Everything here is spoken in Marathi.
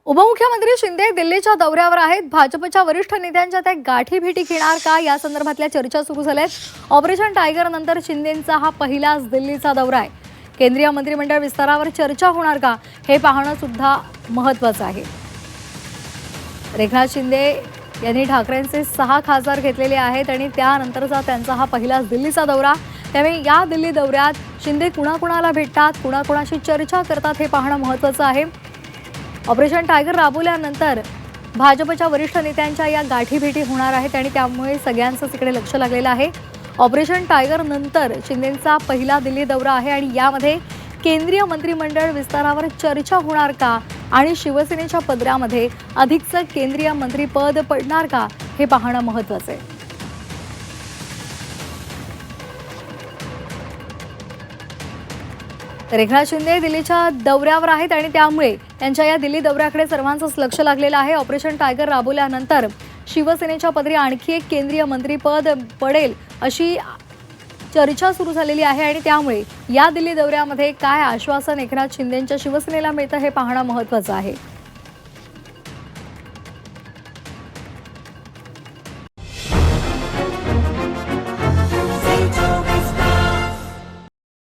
उपमुख्यमंत्री शिंदे दिल्लीच्या दौऱ्यावर आहेत। भाजपच्या वरिष्ठ नेत्यांच्या त्या गाठीभेटी घेणार का या संदर्भातल्या चर्चा सुरू झाल्यात। ऑपरेशन टायगर नंतर शिंदेंचा हा पहिलाच दिल्लीचा दौरा आहे। केंद्रीय मंत्रिमंडळ विस्तारावर चर्चा होणार का हे पाहणं सुद्धा महत्त्वाचं आहे। एकनाथ शिंदे यांनी ठाकरेंचे 6 खासदार घेतलेले आहेत आणि त्यानंतरचा त्यांचा हा पहिलाच दिल्लीचा दौरा। त्यामुळे या दिल्ली दौऱ्यात शिंदे कुणाकुणाला भेटतात, कुणाकुणाशी चर्चा करतात हे पाहणं महत्त्वाचं आहे। ऑपरेशन टायगर राबवल्यानंतर भाजपच्या वरिष्ठ नेत्यांच्या या गाठीभेटी होणार आहेत आणि त्यामुळे सगळ्यांचंच इकडे लक्ष लागलेलं आहे। ऑपरेशन टायगर नंतर शिंदेंचा पहिला दिल्ली दौरा आहे आणि यामध्ये केंद्रीय मंत्रिमंडळ विस्तारावर चर्चा होणार का आणि शिवसेनेच्या पदरामध्ये अधिकचं केंद्रीय मंत्रिपद पडणार का हे पाहणं महत्त्वाचं आहे। तर एकनाथ शिंदे दिल्लीच्या दौऱ्यावर आहेत आणि त्यामुळे त्यांच्या या दिल्ली दौऱ्याकडे सर्वांचंच लक्ष लागलेलं आहे। ऑपरेशन टायगर राबवल्यानंतर शिवसेनेच्या पदरी आणखी एक केंद्रीय मंत्रिपद पडेल अशी चर्चा सुरू झालेली आहे आणि त्यामुळे या दिल्ली दौऱ्यामध्ये काय आश्वासन एकनाथ शिंदेंच्या शिवसेनेला मिळतं हे पाहणं महत्त्वाचं आहे।